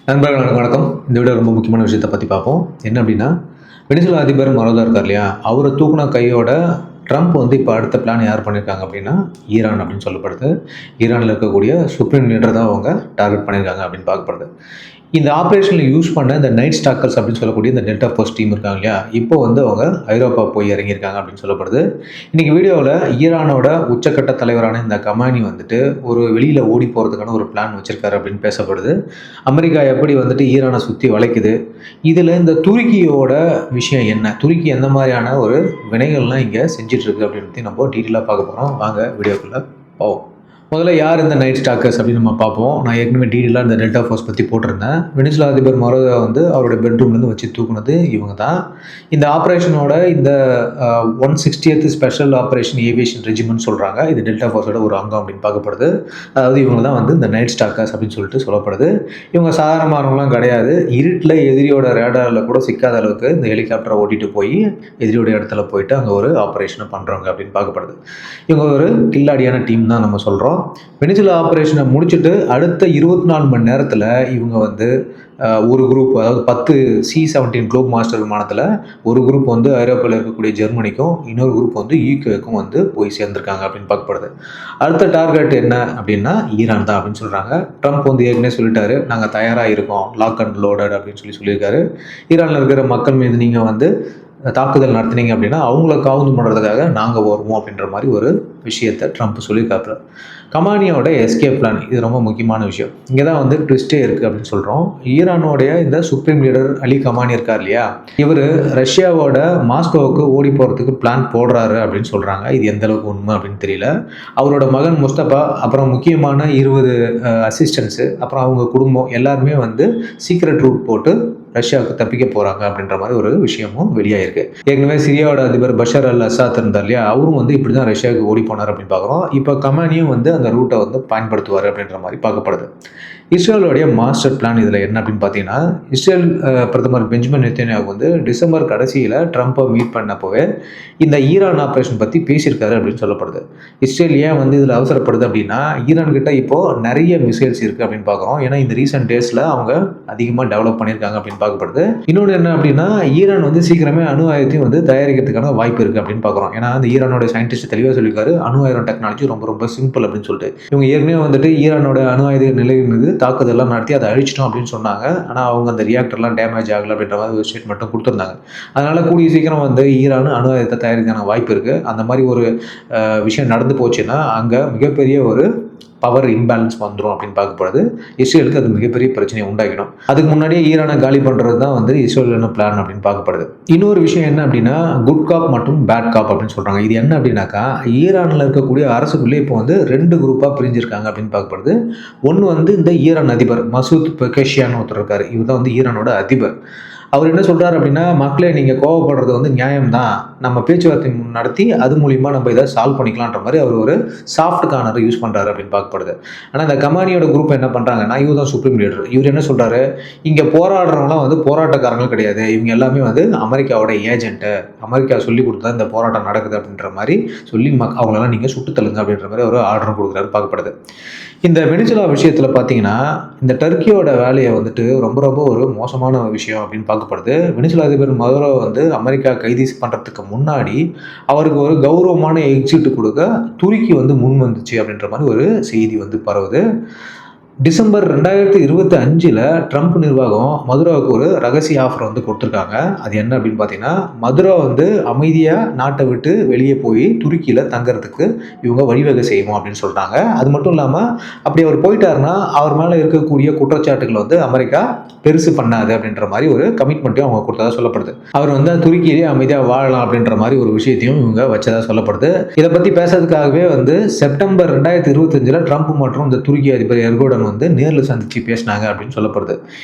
நண்பர்களுக்கு வணக்கம். இந்த வீடியோ ரொம்ப முக்கியமான விஷயத்த பத்தி பார்ப்போம். என்ன அப்டின்னா, வெனிசுலா அதிபர் மரோதா இருக்கார் இல்லையா? அவர தூக்குன கையோட ட்ரம்ப் வந்து இப்ப அடுத்த பிளான் யார் பண்ணியிருக்காங்க அப்டின்னா, ஈரான் அப்டின்னு சொல்லப்படுது. ஈரான்ல இருக்கக்கூடிய சுப்ரீம் லீடர் தான் அவங்க டார்கெட் பண்ணியிருக்காங்க அப்டின்னு பார்க்கப்படுது. இந்த ஆப்பரேஷன்ல யூஸ் பண்ண இந்த நைட் ஸ்டாக்கர்ஸ் அப்படின்னு சொல்லக்கூடிய இந்த டெல்டா ஃபோர்ஸ் டீம் இருக்காங்க இல்லையா? இப்போ வந்து அவங்க ஐரோப்பா போய் இறங்கியிருக்காங்க அப்படின்னு சொல்லப்படுது. இன்னைக்கு வீடியோவில் ஈரானோட உச்சக்கட்ட தலைவரான இந்த கமானி வந்துட்டு ஒரு வெளியில ஓடி போறதுக்கான ஒரு பிளான் வச்சிருக்காரு அப்படின்னு பேசப்படுது. அமெரிக்கா எப்படி வந்துட்டு ஈரானை சுத்தி வளைக்குது? இதுல இந்த துருக்கியோட விஷயம் என்ன? துருக்கி எந்த மாதிரியான ஒரு வினைகள்லாம் இங்க செஞ்சுட்டு இருக்கு அப்படின்னு நம்ம டீட்டெயிலாக பார்க்க போறோம். வாங்க வீடியோக்குள்ள போவோம். முதல்ல யார் இந்த நைட் ஸ்டாக்கர்ஸ் அப்படின்னு நம்ம பார்ப்போம். நான் ஏற்கனவே டீட்டெயிலாக இந்த டெல்டா ஃபோர்ஸ் பற்றி போட்டிருந்தேன். வெனிசுலா அதிபர் மொரோதா வந்து அவருடைய பெட்ரூம்லேருந்து வச்சு தூக்குனது இவங்க தான். இந்த ஆப்ரேஷனோட இந்த 160th special operation aviation regiment சொல்கிறாங்க. இது டெல்டா ஃபோர்ஸோட ஒரு அங்கம் அப்படின்னு பார்க்கப்படுது. அதாவது இவங்க தான் வந்து இந்த நைட் ஸ்டாக்கர்ஸ் அப்படின்னு சொல்லிட்டு சொல்லப்படுது. இவங்க சாதாரணமானவங்களாம் கிடையாது. இருட்டில் எதிரியோட ரேடாரில் கூட சிக்காத அளவுக்கு இந்த ஹெலிகாப்டரை ஓட்டிட்டு போய் எதிரியோட இடத்துல போயிட்டு அங்கே ஒரு ஆப்ரேஷனை பண்ணுறவங்க அப்படின்னு பார்க்கப்படுது. இவங்க ஒரு கில்லாடியான டீம் தான் நம்ம சொல்கிறோம். வெனிசுலா ஆப்ரேஷனை முடிச்சுட்டு அடுத்த 24 மணி நேரத்தில் இவங்க வந்து ஒரு குரூப், அதாவது 10 C-17 குளோப் மாஸ்டர் விமானத்தில் ஒரு குரூப் வந்து ஐரோப்பாவில் இருக்கக்கூடிய ஜெர்மனிக்கும், இன்னொரு குரூப் வந்து யூகேக்கும் வந்து போய் சேர்ந்துருக்காங்க அப்படின்னு பார்க்கப்படுது. அடுத்த டார்கெட் என்ன அப்படின்னா ஈரான் தான் அப்படின்னு சொல்கிறாங்க. ட்ரம்ப் வந்து ஏற்கனவே சொல்லிட்டாரு, நாங்கள் தயாராக இருக்கோம், லாக் அண்ட் லோடட் அப்படின்னு சொல்லியிருக்காரு. ஈரானில் இருக்கிற மக்கள் மீது நீங்கள் வந்து தாக்குதல் நடத்தினீங்க அப்படின்னா அவங்கள காவுந்து பண்ணுறதுக்காக நாங்கள் வருவோம் அப்படின்ற மாதிரி ஒரு விஷயத்தை ட்ரம்ப் சொல்லியிருக்காப்புல. கமானியோட எஸ்கேப் பிளான் இது ரொம்ப முக்கியமான விஷயம். இங்கே தான் வந்து ட்விஸ்டே இருக்குது அப்படின்னு சொல்கிறோம். ஈரானோடைய இந்த சுப்ரீம் லீடர் அலி கமானி இருக்கார் இல்லையா? இவர் ரஷ்யாவோட மாஸ்கோவுக்கு ஓடி போகிறதுக்கு பிளான் போடுறாரு அப்படின்னு சொல்கிறாங்க. இது எந்த அளவுக்கு உண்மை அப்படின்னு தெரியல. அவரோட மகன் முஸ்தபா, அப்புறம் முக்கியமான 20 அசிஸ்டன்ஸு, அப்புறம் அவங்க குடும்பம் எல்லாருமே வந்து சீக்ரெட் ரூட் போட்டு ரஷ்யாவுக்கு தப்பிக்க போகிறாங்க அப்படின்ற மாதிரி ஒரு விஷயமும் வெளியாயிருக்கு. ஏற்கனவே சிரியாவோட அதிபர் பஷர் அல் அசாத் இருந்தார் இல்லையா? அவரும் வந்து இப்படி தான் ரஷ்யாவுக்கு ஓடி போனார் அப்படின்னு பார்க்குறோம். இப்போ கமானியும் வந்து அந்த ரூட்டை வந்து பயன்படுத்துவார் அப்படின்ற மாதிரி பார்க்கப்படுது. இஸ்ரேலுடைய மாஸ்டர் பிளான் இதில் என்ன அப்படின்னு பார்த்தீங்கன்னா, இஸ்ரேல் பிரதமர் பெஞ்சமின் நெத்தன்யாகு வந்து டிசம்பர் கடைசியில் ட்ரம்ப்பை மீட் பண்ணப்போவே இந்த ஈரான் ஆப்ரேஷன் பற்றி பேசியிருக்காரு அப்படின்னு சொல்லப்படுது. இஸ்ரேல் ஏன் வந்து இதில் அவசரப்படுது அப்படின்னா, ஈரான் கிட்ட இப்போது நிறைய மிசைல்ஸ் இருக்குது அப்படின்னு பார்க்குறோம். ஏன்னா இந்த ரீசெண்ட் டேஸில் அவங்க அதிகமாக டெவலப் பண்ணியிருக்காங்க அப்படின்னு பார்க்கப்படுது. இன்னொன்று என்ன அப்படின்னா, ஈரான் வந்து சீக்கிரமே அணு ஆயுதத்தையும் வந்து தயாரிக்கிறதுக்கான வாய்ப்பு இருக்குது அப்படின்னு பார்க்குறோம். ஏன்னா அந்த ஈரானோட சயின்டிஸ்ட் தெளிவாக சொல்லியிருக்காரு, அணு ஆயுதம் டெக்னாலஜி ரொம்ப ரொம்ப சிம்பிள் அப்படின்னு சொல்லிட்டு. இவங்க ஏற்கனவே வந்துட்டு ஈரானோட அணு ஆயுத நிலை மீது தாக்குதல்லாம் நடத்தி அதை அழிச்சிட்டோம் அப்படின்னு சொன்னாங்க. ஆனால் அவங்க அந்த ரியாக்டர்லாம் டேமேஜ் ஆகலை அப்படின்ற மாதிரி ஒரு ஸ்டேட்மெண்ட்டும் கொடுத்துருந்தாங்க. அதனால் கூடிய சீக்கிரம் வந்து ஈரான் அணு ஆயுதத்தை தயாரிக்கான வாய்ப்பு இருக்குது. அந்த மாதிரி ஒரு விஷயம் நடந்து போச்சுன்னா அங்கே மிகப்பெரிய ஒரு பவர் இன்பேலன்ஸ் வந்துடும் அப்படின்னு பார்க்கப்படுது. இஸ்ரேலுக்கு அது மிகப்பெரிய பிரச்சனையை உண்டாகிடும். அதுக்கு முன்னாடியே ஈரானை காலி பண்ணுறது தான் வந்து இஸ்ரேலின் பிளான் அப்படின்னு பார்க்கப்படுது. இன்னொரு விஷயம் என்ன அப்படின்னா, குட் காப் மற்றும் பேட் காப் அப்படின்னு சொல்கிறாங்க. இது என்ன அப்படின்னாக்கா, ஈரானில் இருக்கக்கூடிய அரசுக்குள்ளே இப்போ வந்து 2 குரூப்பாக பிரிஞ்சிருக்காங்க அப்படின்னு பார்க்கப்படுது. ஒன்று வந்து இந்த ஈரான் அதிபர் மசூத் பெகஷியான் ஒருத்தர் இருக்கார். இவர் தான் வந்து ஈரானோட அதிபர். அவர் என்ன சொல்கிறார் அப்படின்னா, மக்களே நீங்கள் கோவப்படுறது வந்து நியாயம்தான், நம்ம பேச்சுவார்த்தை நடத்தி அது மூலிமா நம்ம இதை சால்வ் பண்ணிக்கலான்ற மாதிரி அவர் ஒரு சாஃப்ட் கார்னரை யூஸ் பண்ணுறாரு அப்படின்னு பார்க்கப்படுது. ஆனால் இந்த கமானியோட குரூப் என்ன பண்ணுறாங்கன்னா, இவர் தான் சுப்ரீம் லீடர். இவர் என்ன சொல்கிறாரு, இங்கே போராடுறவங்களாம் வந்து போராட்டக்காரங்கள் கிடையாது, இவங்க எல்லாமே வந்து அமெரிக்காவோட ஏஜென்ட்டு, அமெரிக்கா சொல்லி கொடுத்தா இந்த போராட்டம் நடக்குது அப்படின்ற மாதிரி சொல்லி அவங்களெல்லாம் நீங்கள் சுட்டு தள்ளுங்க அப்படின்ற மாதிரி ஒரு ஆர்டர் கொடுக்குறாரு பார்க்கப்படுது. இந்த வெனிசுலா விஷயத்தில் பார்த்தீங்கன்னா, இந்த டர்க்கியோட வேலையை வந்துட்டு ரொம்ப ரொம்ப ஒரு மோசமான விஷயம் அப்படின்னு பார்க்கப்படுது. வெனிசுலா அதிபர் மதுரோ வந்து அமெரிக்கா கைது பண்ணுறதுக்கு முன்னாடி அவருக்கு ஒரு கௌரவமான எக்ஸிட் கொடுக்க துருக்கி வந்து முன் வந்துச்சு அப்படின்ற மாதிரி ஒரு செய்தி வந்து பரவுது. டிசம்பர் 2025 ட்ரம்ப் நிர்வாகம் மதுராவுக்கு ஒரு ரகசிய ஆஃபர் வந்து கொடுத்துருக்காங்க. அது என்ன அப்படின்னு பார்த்தீங்கன்னா, மதுரா வந்து அமைதியாக நாட்டை விட்டு வெளியே போய் துருக்கியில் தங்கறதுக்கு இவங்க வழிவகை செய்வோம் அப்படின்னு சொல்கிறாங்க. அது மட்டும் இல்லாமல் அப்படி அவர் போயிட்டாருன்னா அவர் மேலே இருக்கக்கூடிய குற்றச்சாட்டுகளை வந்து அமெரிக்கா பெருசு பண்ணாது அப்படின்ற மாதிரி ஒரு கமிட்மெண்ட்டையும் அவங்க கொடுத்ததாக சொல்லப்படுது. அவர் வந்து துருக்கியிலேயே அமைதியாக வாழலாம் அப்படின்ற மாதிரி ஒரு விஷயத்தையும் இவங்க வச்சதாக சொல்லப்படுது. இதை பற்றி பேசுறதுக்காகவே வந்து செப்டம்பர் 2025 ட்ரம்ப் மற்றும் இந்த துருக்கி அதிபர் எர்டோகன் வந்து நேரில் சந்திச்சு பேசினாங்க அப்படின்னு சொல்லப்படுது.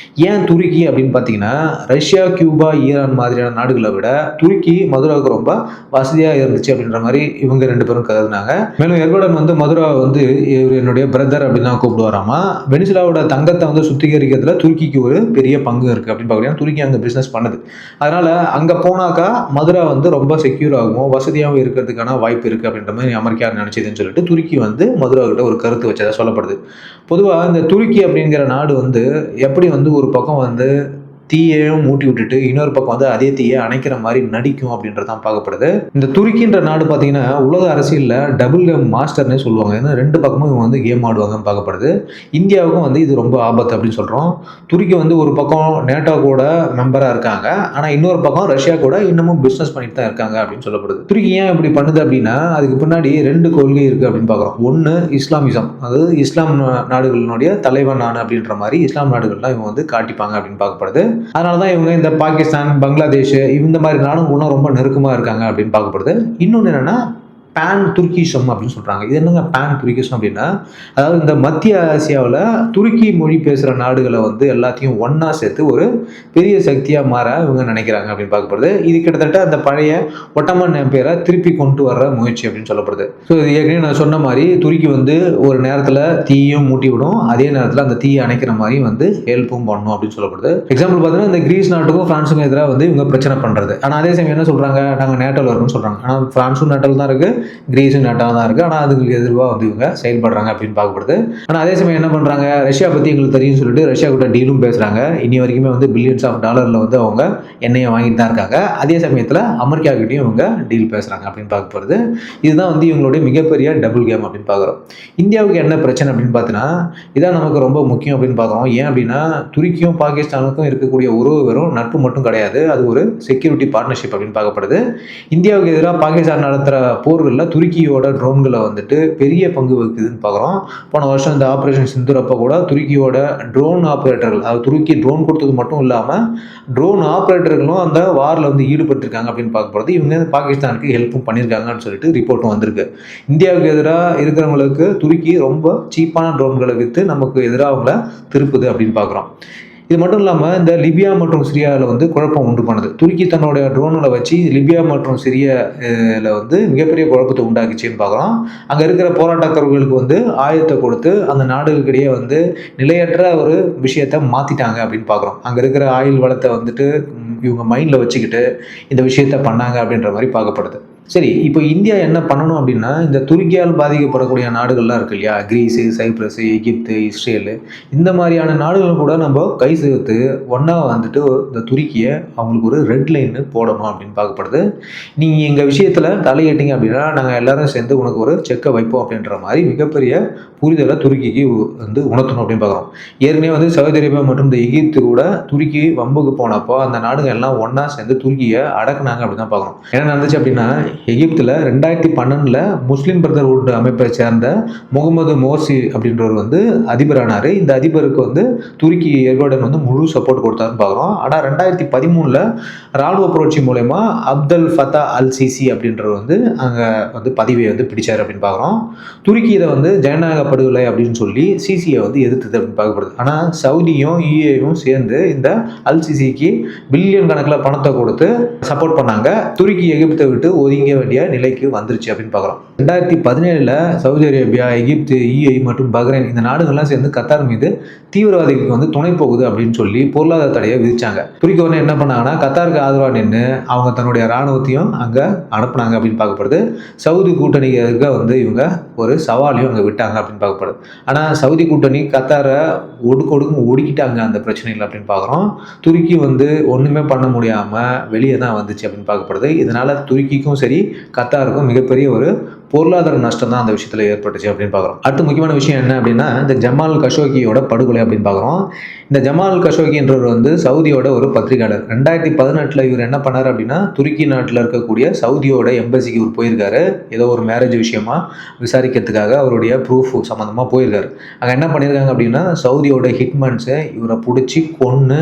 ஏன் துருக்கி அப்படின்னு பார்த்தீங்கன்னா, ரஷ்யா, கியூபா, ஈரான் மாதிரியான நாடுகளை விட துருக்கி மதுராவுக்கு ரொம்ப வசதியாக இருந்துச்சு அப்படின்ற மாதிரி இவங்க 2 பேரும் கருதுனாங்க. மேலும் எர்டோகன் வந்து மதுராவை வந்து இவர் என்னுடைய பிரதர் அப்படின்னு தான் கூப்பிடுவாராமா. வெனிசுலாவோட தங்கத்தை வந்து சுத்திகரிக்கிறதுல துருக்கிக்கு ஒரு பெரிய பங்கு இருக்குது அப்படின்னு பார்க்குறீங்கன்னா துருக்கி அங்கே பிஸ்னஸ் பண்ணுது. அதனால் அங்கே போனாக்கா மதுரா வந்து ரொம்ப செக்யூர் ஆகும், வசதியாகவும் இருக்கிறதுக்கான வாய்ப்பு இருக்குது அப்படின்ற மாதிரி அமெரிக்கா நினச்சிதுன்னு சொல்லிட்டு துருக்கி வந்து மதுரா கிட்ட ஒரு கருத்து வச்சதாக சொல்லப்படுது. பொதுவாக இந்த துருக்கி அப்படிங்கிற நாடு வந்து எப்படி வந்து ஒரு பக்கம் வந்து தீயையும் மூட்டி விட்டுட்டு இன்னொரு பக்கம் வந்து அதே தீயை அணைக்கிற மாதிரி நடிக்கும் அப்படின்றது தான் பார்க்கப்படுது. இந்த துருக்கின்ற நாடு பார்த்தீங்கன்னா உலக அரசியலில் டபுள் கேம் மாஸ்டர்னே சொல்லுவாங்க. ஏன்னா ரெண்டு பக்கமும் இவங்க வந்து கேம் ஆடுவாங்கன்னு பார்க்கப்படுது. இந்தியாவுக்கும் வந்து இது ரொம்ப ஆபத்து அப்படின்னு சொல்கிறோம். துருக்கி வந்து ஒரு பக்கம் நேட்டோ கூட மெம்பராக இருக்காங்க, ஆனால் இன்னொரு பக்கம் ரஷ்யா கூட இன்னமும் பிஸ்னஸ் பண்ணிட்டு தான் இருக்காங்க அப்படின்னு சொல்லப்படுது. துருக்கி ஏன் இப்படி பண்ணுது அப்படின்னா அதுக்கு பின்னாடி ரெண்டு கொள்கை இருக்குது அப்படின்னு பார்க்குறோம். ஒன்று இஸ்லாமிசம், அதாவது இஸ்லாம் நாடுகளினுடைய தலைவன் நான் அப்படின்ற மாதிரி இஸ்லாம் நாடுகள்லாம் இவங்க வந்து காட்டிப்பாங்க அப்படின்னு பார்க்கப்படுது. அதனால தான் இவங்க இந்த பாகிஸ்தான், பங்களாதேஷ் இந்த மாதிரி நாடுகளும் ரொம்ப நெருக்கமாக இருக்காங்க அப்படின்னு பார்க்கப்படுது. இன்னொன்று என்னென்னா பேன் துர்க்கிசம் அப்படின்னு சொல்கிறாங்க. இது என்னங்க பேன் துர்க்கிசம் அப்படின்னா, அதாவது இந்த மத்திய ஆசியாவில் துருக்கி மொழி பேசுகிற நாடுகளை வந்து எல்லாத்தையும் ஒன்றா சேர்த்து ஒரு பெரிய சக்தியாக மாற இவங்க நினைக்கிறாங்க அப்படின்னு பார்க்கப்படுது. இது கிட்டத்தட்ட அந்த பழைய ஒட்டமன் எம்பையரை திருப்பி கொண்டு வர முயற்சி அப்படின்னு சொல்லப்படுது. ஸோ இது ஏற்கனவே நான் சொன்ன மாதிரி துருக்கி வந்து ஒரு நேரத்தில் தீயும் மூட்டி விடும், அதே நேரத்தில் அந்த தீயை அணைக்கிற மாதிரி வந்து ஹெல்ப்பும் பண்ணணும் அப்படின்னு சொல்லப்படுது. எக்ஸாம்பிள் பார்த்தீங்கன்னா இந்த கிரீஸ் நாட்டுக்கும் ஃப்ரான்ஸுக்கும் எதிராக வந்து இவங்க பிரச்சனை பண்ணுறது. ஆனால் அதே சமயம் என்ன சொல்கிறாங்க, நாங்கள் நேட்டோவில் இருக்குன்னு சொல்கிறாங்க. ஆனால் ஃப்ரான்ஸும் நேட்டோவில் தான் இருக்குது, கிரீஸும் நாட்டாக தான் இருக்குது. ஆனால் அதுக்கு எதிர்வாக வந்து இவங்க செயல்படுறாங்க அப்படின்னு பார்க்கப்படுது. ஆனால் அதே சமயம் என்ன பண்ணுறாங்க, ரஷ்யா பற்றி எங்களுக்கு தெரியும்னு சொல்லிட்டு ரஷ்யா கூட டீலும் பேசுகிறாங்க. இனி வரைக்குமே வந்து பில்லியன்ஸ் ஆஃப் டாலரில் வந்து அவங்க எண்ணெயை வாங்கிட்டு தான் இருக்காங்க. அதே சமயத்தில் அமெரிக்கா கிட்டையும் இவங்க டீல் பேசுகிறாங்க அப்படின்னு பார்க்கப்படுது. இதுதான் வந்து இவங்களுடைய மிகப்பெரிய டபுள் கேம் அப்படின்னு பார்க்குறோம். இந்தியாவுக்கு என்ன பிரச்சனை அப்படின்னு பார்த்தீங்கன்னா இதான் நமக்கு ரொம்ப முக்கியம் அப்படின்னு பார்க்குறோம். ஏன் அப்படின்னா துருக்கியும் பாகிஸ்தானுக்கும் இருக்கக்கூடிய உறவு வெறும் நட்பு மட்டும் கிடையாது, அது ஒரு செக்யூரிட்டி பார்ட்னர்ஷிப் அப்படின்னு பார்க்கப்படுது. இந்தியாவுக்கு எதிராக பாகிஸ்தான் நடத்துகிற போர்களில் துருக்கியோட ட்ரோன்களை வந்துட்டு பெரிய பங்கு வகிக்குதுன்னு பார்க்குறோம். போன வருஷம் இந்த ஆப்ரேஷன் சிந்தூர் அப்போ கூட துருக்கியோட ட்ரோன் ஆப்ரேட்டர்கள், அதாவது துருக்கி ட்ரோன் கொடுத்தது மட்டும் இல்லாமல் ட்ரோன் ஆப்ரேட்டர்களும் அந்த வாரில் வந்து ஈடுபட்டிருக்காங்க அப்படின்னு பார்க்கப்படுது. இவங்க பாகிஸ்தானுக்கு ஹெல்ப்பும் பண்ணியிருக்காங்கன்னு சொல்லிட்டு ரிப்போர்ட்டும் வந்திருக்கு. இந்தியாவுக்கு எதிராக இருக்கிறவங்களுக்கு துருக்கி ரொம்ப சீப்பான ட்ரோன்களை விற்று நமக்கு எதிராக அவங்கள திருப்புது அப்படின்னு பார்க்குறோம். இது மட்டும் இல்லாமல் இந்த லிபியா மற்றும் சிரியாவில் வந்து குழப்பம் உண்டு பண்ணுது. துருக்கி தன்னுடைய ட்ரோன்களை வச்சு லிபியா மற்றும் சிரியாவில் வந்து மிகப்பெரிய குழப்பத்தை உண்டாக்குச்சின்னு பார்க்குறோம். அங்கே இருக்கிற போராட்டக்காரர்களுக்கு வந்து ஆயுதத்தை கொடுத்து அந்த நாடுகளுக்கிடையே வந்து நிலையற்ற ஒரு விஷயத்தை மாற்றிட்டாங்க அப்படின்னு பார்க்குறோம். அங்கே இருக்கிற ஆயுள் வளத்தை வந்துட்டு இவங்க மைண்டில் வச்சுக்கிட்டு இந்த விஷயத்த பண்ணாங்க அப்படின்ற மாதிரி பார்க்கப்படுது. சரி, இப்போ இந்தியா என்ன பண்ணணும் அப்படின்னா இந்த துருக்கியால் பாதிக்கப்படக்கூடிய நாடுகள்லாம் இருக்கு இல்லையா, கிரீஸு, சைப்ரஸ், எகிப்து, இஸ்ரேலு, இந்த மாதிரியான நாடுகள் கூட நம்ம கை சேர்த்து ஒன்றா வந்துட்டு இந்த துருக்கியை அவங்களுக்கு ஒரு ரெட் லைன்னு போடணும் அப்படின்னு பார்க்கப்படுது. நீங்கள் எங்கள் விஷயத்தில் தலையிட்டீங்க அப்படின்னா நாங்கள் எல்லாரும் சேர்ந்து உனக்கு ஒரு செக்கை வைப்போம் அப்படின்ற மாதிரி மிகப்பெரிய புரிதலை துருக்கிக்கு வந்து உணர்த்தணும் அப்படின்னு பார்க்குறோம். ஏற்கனவே வந்து சவுதி அரேபியா மற்றும் இந்த எகிப்து கூட துருக்கி வம்புக்கு போனப்போ அந்த நாடுகள் எல்லாம் ஒன்றா சேர்ந்து துருக்கியை அடக்குனாங்க அப்படின்னு தான் பார்க்குறோம். என்ன நடந்துச்சு அப்படின்னா எகிப்தில் 2012 முஸ்லீம் பிரதர்ஹுட் அமைப்பை சேர்ந்த முகமது மோர்சி அப்படின்றவர் வந்து அதிபரானார். இந்த அதிபருக்கு வந்து துருக்கி எர்டோகன் வந்து முழு சப்போர்ட் கொடுத்தாருன்னு பார்க்குறோம். ஆனால் 2013 ராணுவ புரட்சி மூலயமா அப்தல் ஃபத்தா அல் சிசி அப்படின்றவர் வந்து அங்கே வந்து பதவியை வந்து பிடிச்சார் அப்படின்னு பார்க்குறோம். துருக்கி இதை வந்து ஜனநாயக படுகொலை அப்படின்னு சொல்லி சிசியை வந்து எதிர்த்தது அப்படின்னு பார்க்கப்படுது. ஆனால் சவுதியும் யுஏயும் சேர்ந்து இந்த அல் சிசிக்கு பில்லியன் கணக்கில் பணத்தை கொடுத்து சப்போர்ட் பண்ணாங்க. துருக்கி எகிப்தை விட்டு ஒதுங்க வேண்டிய நிலைக்கு வந்துருச்சு அப்படின்னு பார்க்குறோம். 2017 சவுதி அரேபியா, எகிப்து, யுஏஇ மற்றும் பஹ்ரைன் இந்த நாடுகள்லாம் சேர்ந்து கத்தார் மீது தீவிரவாதிகளுக்கு வந்து துணை போகுது அப்படின்னு சொல்லி பொருளாதார தடையை விதிச்சாங்க. துருக்கி உடனே என்ன பண்ணாங்கன்னா கத்தாருக்கு ஆதரவாக நின்று அவங்க தன்னுடைய இராணுவத்தையும் அங்கே அனுப்புனாங்க அப்படின்னு பார்க்கப்படுது. சவுதி கூட்டணிக்கு வந்து இவங்க ஒரு சவாலையும் அங்கே விட்டாங்க அப்படின்னு பார்க்கப்படுது. ஆனால் சவுதி கூட்டணி கத்தாரை ஒடுக்கிட்டாங்க அந்த பிரச்சனைகள் அப்படின்னு பார்க்குறோம். துருக்கி வந்து ஒன்றுமே பண்ண முடியாமல் வெளியே தான் வந்துச்சு அப்படின்னு பார்க்கப்படுது. இதனால் துருக்கிக்கும் சரி கத்தாருக்கும் மிகப்பெரிய ஒரு பொருளாதார நஷ்டம் தான் அந்த விஷயத்தில் ஏற்பட்டுச்சு அப்படின்னு பார்க்குறோம். அடுத்த முக்கியமான விஷயம் என்ன அப்படின்னா இந்த ஜமால் கஷோகியோட படுகொலை அப்படின்னு பார்க்குறோம். இந்த ஜமால் கஷோகின்றவர் வந்து சவுதியோட ஒரு பத்திரிகையாளர். 2018 இவர் என்ன பண்ணார் அப்படின்னா துருக்கி நாட்டில் இருக்கக்கூடிய சவுதியோட எம்பசிக்கு இவர் போயிருக்காரு. ஏதோ ஒரு மேரேஜ் விஷயமா விசாரிக்கிறதுக்காக அவருடைய ப்ரூஃப் சம்மந்தமாக போயிருக்காரு. அங்கே என்ன பண்ணியிருக்காங்க அப்படின்னா சவுதியோட ஹிட்மன்ஸை இவரை பிடிச்சி கொன்று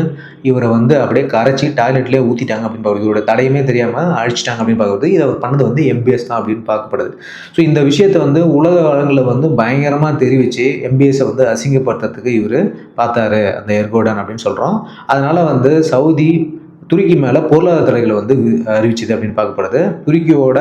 இவரை வந்து அப்படியே கரைச்சி டாய்லெட்லேயே ஊற்றிட்டாங்க அப்படின்னு பார்க்குறது. இவரோட தடையுமே தெரியாமல் அழிச்சிட்டாங்க அப்படின்னு பார்க்குறது. இதை அவர் பண்ணது வந்து எம்பிஎஸ் தான் அப்படின்னு பார்க்கப்படுது. ஸோ இந்த விஷயத்தை வந்து உலக வளங்களில் வந்து பயங்கரமாக தெரிவித்து எம்பிஎஸை வந்து அசிங்கப்படுத்துறதுக்கு இவர் பார்த்தாரு அந்த எர்டோகன் அப்படின்னு சொல்கிறோம். அதனால் வந்து சவுதி துருக்கி மேலே பொருளாதார தடைகளை வந்து அறிவிச்சுது அப்படின்னு பார்க்கப்படுது. துருக்கியோட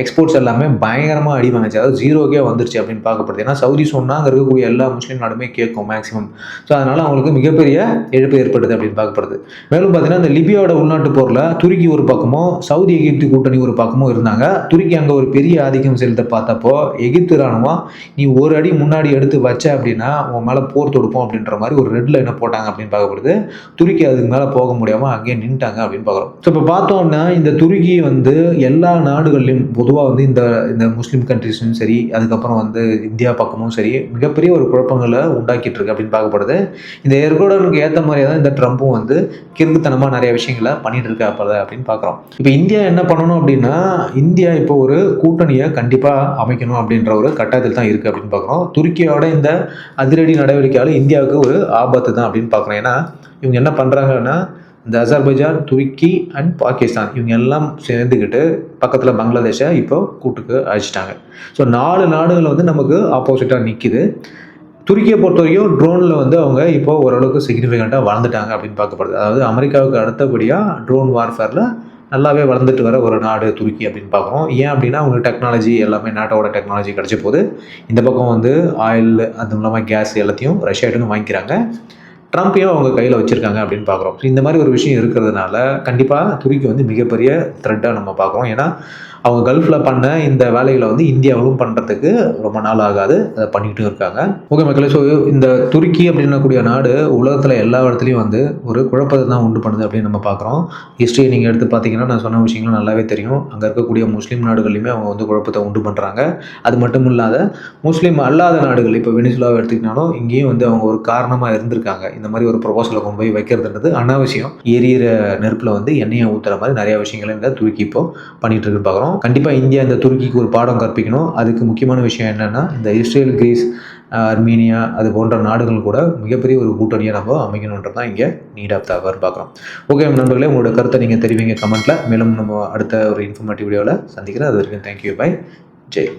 எக்ஸ்போர்ட்ஸ் எல்லாமே பயங்கரமாக அடி வாங்கிச்சு, அதாவது ஜீரோக்கே வந்துருச்சு அப்படின்னு பார்க்கப்படுது. ஏன்னா சவுதி சொன்னால் அங்கே இருக்கக்கூடிய எல்லா முஸ்லீம் நாடுமே கேட்கும் மேக்ஸிமம். ஸோ அதனால் அவங்களுக்கு மிகப்பெரிய இழப்பு ஏற்படுது அப்படின்னு பார்க்கப்படுது. மேலும் பார்த்தீங்கன்னா இந்த லிபியாவோட உள்நாட்டு போரில் துருக்கி ஒரு பக்கமும் சவுதி எகிப்து கூட்டணி ஒரு பக்கமும் இருந்தாங்க. துருக்கி அங்கே ஒரு பெரிய ஆதிக்கம் செலுத்த பார்த்தப்போ எகிப்து ராணுவம் நீ ஒரு அடி முன்னாடி எடுத்து வச்ச அப்படின்னா உன் மேலே போர் தொடுப்போம் அப்படின்ற மாதிரி ஒரு ரெட் லைனை போட்டாங்க அப்படின்னு பார்க்கப்படுது. துருக்கி அதுக்கு மேலே போக முடியாமல் அங்கேயே நின்ட்டாங்க அப்படின்னு பார்க்குறோம். ஸோ இப்போ பார்த்தோம்னா இந்த துருக்கி வந்து எல்லா நாடுகள்லையும் பொதுவாக வந்து இந்த இந்த முஸ்லீம் கண்ட்ரிஸும் சரி, அதுக்கப்புறம் வந்து இந்தியா பக்கமும் சரி, மிகப்பெரிய ஒரு குழப்பங்களை உண்டாக்கிட்டு இருக்கு அப்படின்னு பார்க்கப்படுது. இந்த எர்டோகனுக்கு ஏற்ற மாதிரியே தான் இந்த ட்ரம்ப்பும் வந்து கிறுக்குத்தனமாக நிறைய விஷயங்களை பண்ணிட்டு இருக்கா போல அப்படின்னு பார்க்குறோம். இப்போ இந்தியா என்ன பண்ணணும் அப்படின்னா, இந்தியா இப்போ ஒரு கூட்டணியை கண்டிப்பாக அமைக்கணும் அப்படின்ற ஒரு கட்டாயத்தில் தான் இருக்குது அப்படின்னு பார்க்குறோம். துருக்கியோட இந்த அதிரடி நடவடிக்கையால் இந்தியாவுக்கு ஒரு ஆபத்து தான் அப்படின்னு பார்க்குறோம். ஏன்னா இவங்க என்ன பண்ணுறாங்கன்னா, இந்த அசர்பைஜான், துருக்கி அண்ட் பாகிஸ்தான் இவங்க எல்லாம் சேர்ந்துக்கிட்டு பக்கத்தில் பங்களாதேஷை இப்போ கூட்டுக்கு அழைச்சிட்டாங்க. ஸோ 4 நாடுகள் வந்து நமக்கு ஆப்போசிட்டாக நிற்கிது. துருக்கியை பொறுத்த வரைக்கும் ட்ரோனில் வந்து அவங்க இப்போ ஓரளவுக்கு சிக்னிஃபிகண்ட்டாக வளர்ந்துட்டாங்க அப்படின்னு பார்க்கப்படுது. அதாவது அமெரிக்காவுக்கு அடுத்தபடியாக ட்ரோன் வார்ஃபேரில் நல்லாவே வளர்ந்துட்டு வர ஒரு நாடு துருக்கி அப்படின்னு பார்க்குறோம். ஏன் அப்படின்னா அவங்களுக்கு டெக்னாலஜி எல்லாமே நாட்டோட டெக்னாலஜி கிடச்ச போது இந்த பக்கம் வந்து ஆயில், அதுவும் இல்லாமல் கேஸ் எல்லாத்தையும் ரஷ்யாட்டுன்னு வாங்கிக்கிறாங்க. ட்ரம்ப்பையும் அவங்க கையில் வச்சுருக்காங்க அப்படின்னு பார்க்குறோம். இந்த மாதிரி ஒரு விஷயம் இருக்கிறதுனால கண்டிப்பாக துருக்கி வந்து மிகப்பெரிய த்ரெட்டாக நம்ம பார்க்குறோம். ஏன்னா அவங்க கல்ஃபில் பண்ண இந்த வேலைகளை வந்து இந்தியாவிலும் பண்ணுறதுக்கு ரொம்ப நாள் ஆகாது, அதை பண்ணிக்கிட்டும் இருக்காங்க. ஓகே மக்களே, ஸோ இந்த துருக்கி அப்படின்னக்கூடிய நாடு உலகத்தில் எல்லா இடத்துலையும் வந்து ஒரு குழப்பத்தை தான் உண்டு பண்ணுது அப்படின்னு நம்ம பார்க்குறோம். ஹிஸ்ட்ரியை நீங்கள் எடுத்து பார்த்தீங்கன்னா நான் சொன்ன விஷயங்களும் நல்லாவே தெரியும். அங்கே இருக்கக்கூடிய முஸ்லீம் நாடுகள்லையுமே அவங்க வந்து குழப்பத்தை உண்டு பண்ணுறாங்க. அது மட்டும் இல்லாத முஸ்லீம் அல்லாத நாடுகள், இப்போ வெனிசுலாவை எடுத்துக்கிட்டாலும் இங்கேயும் வந்து அவங்க ஒரு காரணமாக இருந்திருக்காங்க. இந்த மாதிரி ஒரு ப்ரொபோசலை கொண்டு போய் வைக்கிறதுன்றது அனாவசியம். எரியிற நெருப்பில் வந்து எண்ணெயை ஊற்றுற மாதிரி நிறைய விஷயங்களை இந்த துருக்கி இப்போ பண்ணிட்டு இருக்கு பார்க்குறோம். கண்டிப்பாக இந்தியா இந்த துருக்கிக்கு ஒரு பாடம் கற்பிக்கணும். அதுக்கு முக்கியமான விஷயம் என்னென்னா, இந்த இஸ்ரேல், கிரீஸ், அர்மீனியா அது போன்ற நாடுகள் கூட மிகப்பெரிய ஒரு கூட்டணியை நம்ம அமைக்கணுன்றது தான் இங்கே நீட் ஆஃப் த அவர் பார்க்குறோம். ஓகே நண்பர்களே, உங்களோட கருத்தை நீங்கள் தெரிவிங்க கமெண்ட்டில். மேலும் நம்ம அடுத்த ஒரு இன்ஃபர்மேட்டிவ் வீடியோவில் சந்திக்கிறேன். அது வரைக்கும் தேங்க்யூ, பை, ஜெய்.